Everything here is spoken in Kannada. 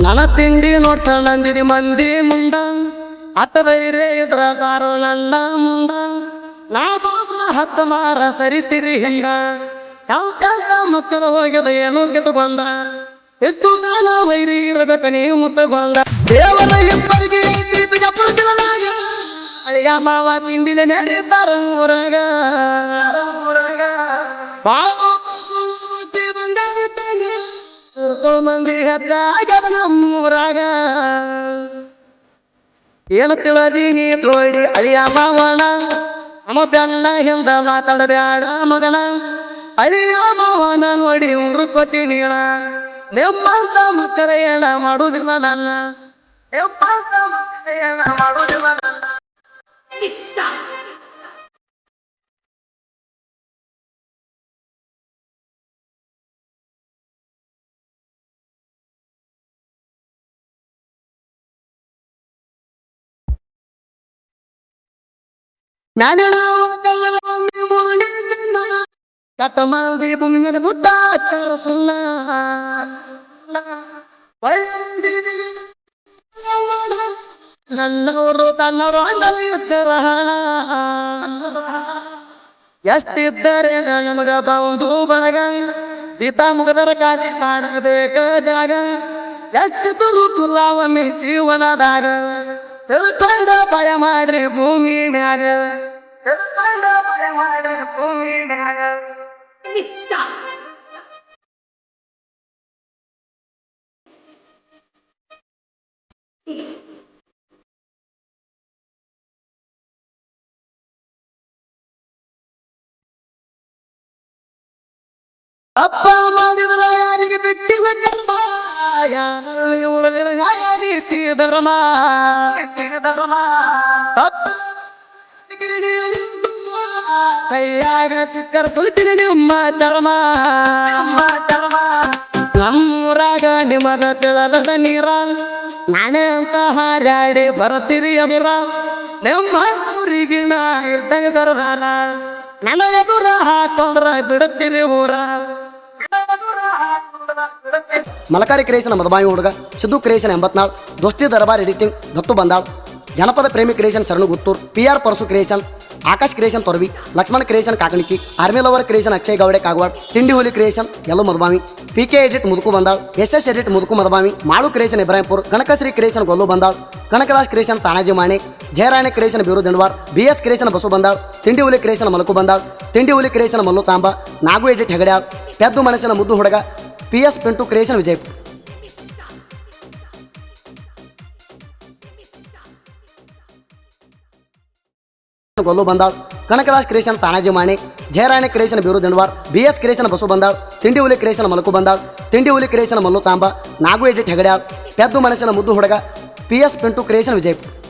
ನನ್ನ ತಿಂಡಿ ನೋಡ್ತಾನಂದಿದಿ ಮಂದಿ ಮುಂದ ಹತ್ತ ಬೈರೆ ಇದ್ರ ಕಾರು ನನ್ನ ಮುಂದ ನಾ ಹತ್ತ ಮಾರ ಸರಿಸಿರಿ ಹಿಂಗ ಯಾವ ಕೆಲ್ಸ ಮಕ್ಕಳು ಹೋಗ್ಯದ ಏನೋ ಗೆದ್ದು ಬಂದ ಎತ್ತು ಕಾಲ ವೈರಿ ಇರಬೇಕ ನೀವು ಮುತ್ತಗೊಂಡ ದೇವರ ಇಬ್ಬರಿಗೆ ಅಯ್ಯ ಮಾವ ತಿಂಡಿದ ನೆರಿತಾರ ಊರಾಗ ಮಂದಿ ಹೆಚ್ಚಾಗ್ಯದ ನಮ್ಮೂರಾಗ ಏನು ತಿಳಿದೀನಿ ತೋಡಿ ಅಯ್ಯ ಮಾವನ ನಮ್ಮ ಬೆನ್ನ ಹಿಂದ ಮಾತಾಡಬ್ಯಾಡ ಮಗನ ಅಯ್ಯ ಮಾವನ ನೋಡಿ ಉಂಗ್ರು ಕೊತ್ತೀನಿ ನಿಮ್ಮಂತ ಮಕ್ಕಳ ಏನ ಮಾಡುದಿಲ್ಲ ನನ್ನ ನಿಮ್ಮಂತ ಮಕ್ಕಳ ಏನ ಮಾಡುದಿಲ್ಲ ನನ್ನ ಕತ್ತಮಾದಿ ಭೂಮಿಯ ಗುಡ್ಡ ಚರಸಲ್ಲ ನನ್ನವರು ತನ್ನವರು ಅಂದರ ಎಷ್ಟಿದ್ದರೆ ನಮಗ ಬಹುದು ಬರಗ ದಿತ ಮುಗದರ ಕಾಲಿ ಕಾಣಬೇಕ ಜಾಗ ಎಷ್ಟು ತುರುಕುಲಾವಮ್ಮೆ ಜೀವನದಾಗ ತಿಳ್ಕೊಂಡ ಭಯ ಮಾಡ್ರಿ ಭೂಮಿ ಮ್ಯಾಗ ತಿಳ್ಕೊಂಡ ಭಯ ಮಾಡ್ರಿ ಭೂಮಿ ಮ್ಯಾಗ ಅಪ್ಪ ಮಾಡಿದ್ರ ಯಾರಿಗೆ ಬಿಟ್ಟಿವ ಕರ್ಮ ಯಾರೀತಿ ಧರ್ಮ ಕೈಯಾಗ ಸಿಕ್ಕರ ತುಳಿತೀನಿ ನಿಮ್ಮ ಧರ್ಮ ನಮ್ಮೂರಾಗ ನಿಮಗ ತಿಳದ ನೀರ ನಾನೇ ಅಂತ ಹಾರಾಡಿ ಬರುತ್ತೀರಿ ಅಮಿರ ನಿಮ್ಮ ಊರಿಗಿನ ಇದ್ದಾಗ ಸರದಾರ ನನಗೆ ದೂರ ಹಾಕೊಂಡ್ರ ಬಿಡುತ್ತೀರಿ ಊರ ಮಲಕಾರಿ ಕ್ರಿಯೇಷನ್ ಮದಬಾಯಿ ಹುಡುಗ ಸಿದ್ದು ಕ್ರಿಯೇಷನ್ 84 ದೋಸ್ತಿ ದರ್ಬಾರ್ ಎಡಿಟಿಂಗ್ ದತ್ತು ಬಂದಾಳ್ ಜನಪದ ಪ್ರೇಮಿ creation Sharanu Guttur PR Parasu creation Akash creation Toravi Lakshman creation Kakaniki army lover creation Akshay Gowde Kagwad ತಿಂಡಿ ಹುಲಿ ಕ್ರಿಯೇಷನ್ ಎಲ್ಲೋ ಮದಬಾವಿ PK ಎಡಿಟ್ ಮುದುಕು ಬಂದಾಳ್ SS ಎಡಿಟ್ ಮುದುಕು Madabhavi Malu creation Ibrahimpur Kanakashri creation Gollu Bandal Kanakadas creation Tanaji Mani Jayarani creation Biru Dandavar BS creation Basu Bandal ತಿಂಡಿ ಹುಲಿ ಕ್ರಿಯೇಷನ್ ಮಲಕು ಬಂದಾಳ್ ತಿಂಡಿ ಹುಲಿ ಕ್ರಿಯೇಷನ್ ಮಲ್ಲು ತಾಂಬ ನಾಗು ಎಡಿಟ್ ಹೆಗಡ್ಯಾಳ್ ಪೆದ್ದು ಮನಸ್ಸಿನ ಮುದ್ದು ಹುಡುಗ PS Pintu creation Vijayapura ಗೊಲ್ಲು Bandal Kanakadas creation Tanaji Mani Jayarani creation Biru Dandavar BS creation Basu Bandal ತಿಂಡಿ ಹುಲಿ ಕ್ರಿಯೇಷನ್ ಮಲಕು ಬಂದಾಳ್ ತಿಂಡಿ ಹುಲಿ ಕ್ರಿಯೇಷನ್ ಮಲ್ಲು ತಾಂಬ ನಾಗು ಎಡಿಟ್ ಹೆಗಡ್ಯಾಳ್ ಪೆದ್ದು ಮನಸ್ಸಿನ ಮುದ್ದು ಹುಡುಗ PS ಪಿಂಟು ಕ್ರಿಯೇಷನ್ ವಿಜಯಪುರ